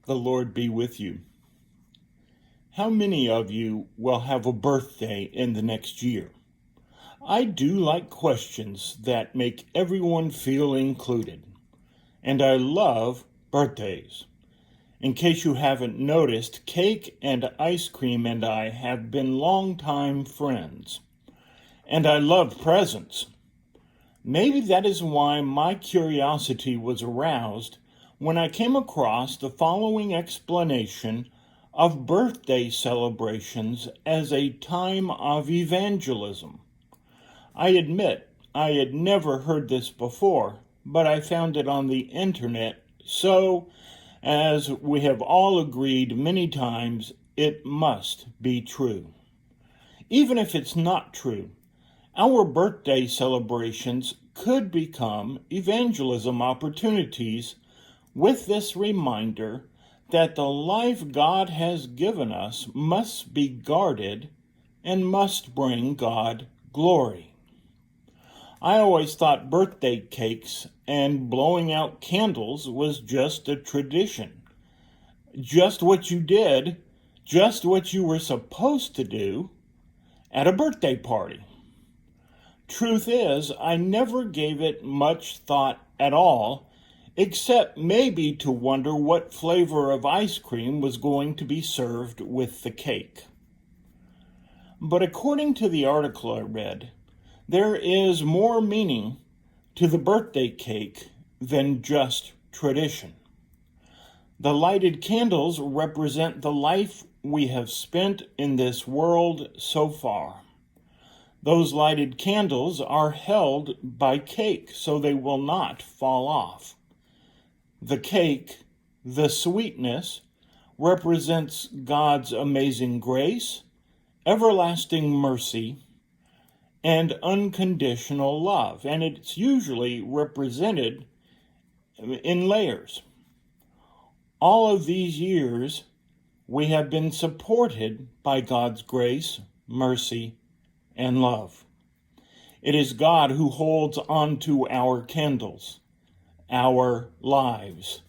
The Lord be with you. How many of you will have a birthday in the next year? I do like questions that make everyone feel included, and I love birthdays. In case you haven't noticed, cake and ice cream and I have been longtime friends, and I love presents. Maybe that is why my curiosity was aroused when I came across the following explanation of birthday celebrations as a time of evangelism. I admit I had never heard this before, but I found it on the internet, so, as we have all agreed many times, it must be true. Even if it's not true, our birthday celebrations could become evangelism opportunities with this reminder that the life God has given us must be guarded and must bring God glory. I always thought birthday cakes and blowing out candles was just a tradition. Just what you did, just what you were supposed to do at a birthday party. Truth is, I never gave it much thought at all, except maybe to wonder what flavor of ice cream was going to be served with the cake. But according to the article I read, there is more meaning to the birthday cake than just tradition. The lighted candles represent the life we have spent in this world so far. Those lighted candles are held by cake so they will not fall off. The cake, the sweetness, represents God's amazing grace, everlasting mercy, and unconditional love, and it's usually represented in layers. All of these years, we have been supported by God's grace, mercy, and love. It is God who holds on to our candles, our lives.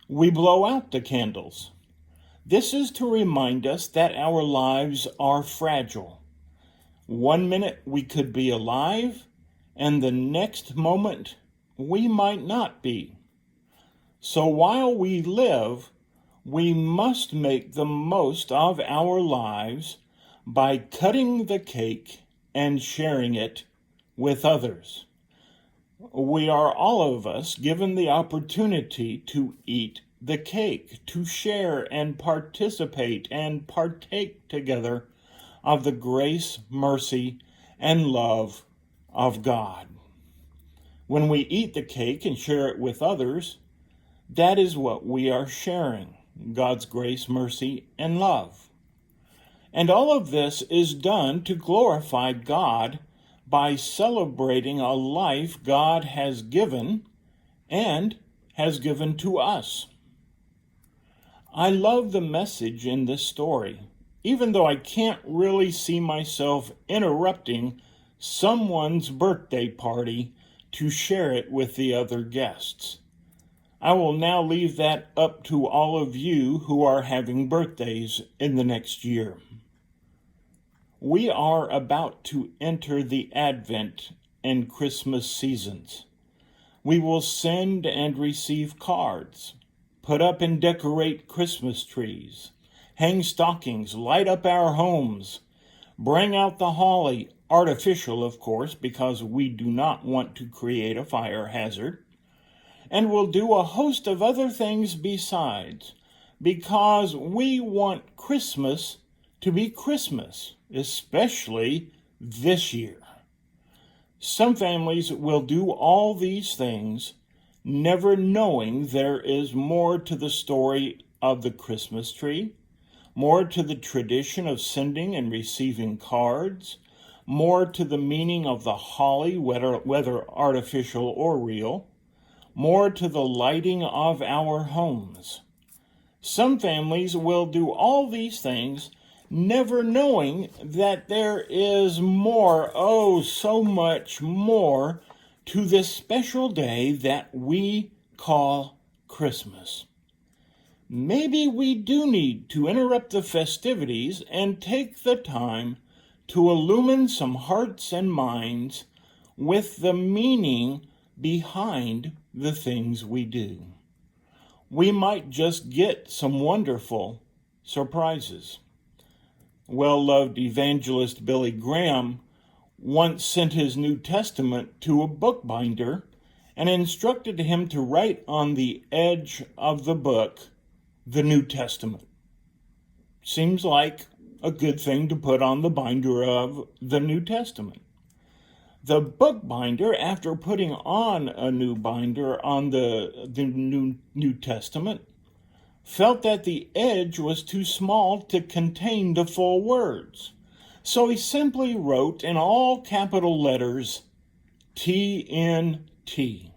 We blow out the candles. This is to remind us that our lives are fragile. 1 minute we could be alive, and the next moment we might not be. So while we live, we must make the most of our lives by cutting the cake and sharing it with others. We are all of us given the opportunity to eat the cake, to share and participate and partake together of the grace, mercy, and love of God. When we eat the cake and share it with others, that is what we are sharing, God's grace, mercy, and love. And all of this is done to glorify God by celebrating a life God has given and has given to us. I love the message in this story, even though I can't really see myself interrupting someone's birthday party to share it with the other guests. I will now leave that up to all of you who are having birthdays in the next year. We are about to enter the Advent and Christmas seasons. We will send and receive cards, put up and decorate Christmas trees, hang stockings, light up our homes, bring out the holly, artificial of course, because we do not want to create a fire hazard, and we'll do a host of other things besides, because we want Christmas to be Christmas, especially this year. Some families will do all these things, never knowing there is more to the story of the Christmas tree, more to the tradition of sending and receiving cards, more to the meaning of the holly, whether artificial or real, more to the lighting of our homes. Some families will do all these things, never knowing that there is more, oh, so much more, to this special day that we call Christmas. maybe we do need to interrupt the festivities and take the time to illumine some hearts and minds with the meaning behind the things we do. We might just get some wonderful surprises. Well-loved evangelist Billy Graham once sent his New Testament to a bookbinder and instructed him to write on the edge of the book, the New Testament. Seems like a good thing to put on the binder of the New Testament. The bookbinder, after putting on a new binder on the New Testament, felt that the edge was too small to contain the full words. So he simply wrote in all capital letters, TNT.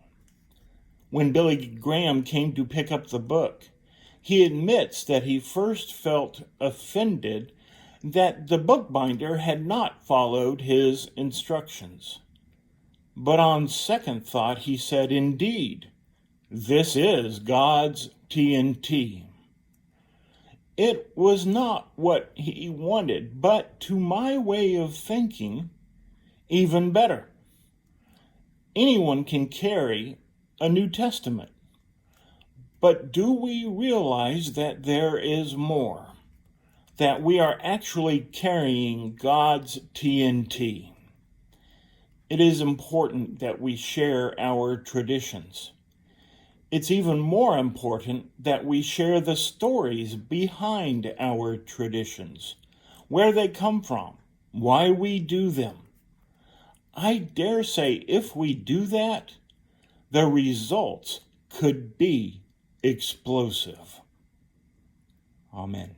When Billy Graham came to pick up the book, he admits that he first felt offended that the bookbinder had not followed his instructions. But on second thought, he said, "Indeed, this is God's TNT." It was not what he wanted, but to my way of thinking, even better. Anyone can carry a New Testament, but do we realize that there is more? That we are actually carrying God's TNT. It is important that we share our traditions. It's even more important that we share the stories behind our traditions, where they come from, why we do them. I dare say if we do that, the results could be explosive. Amen.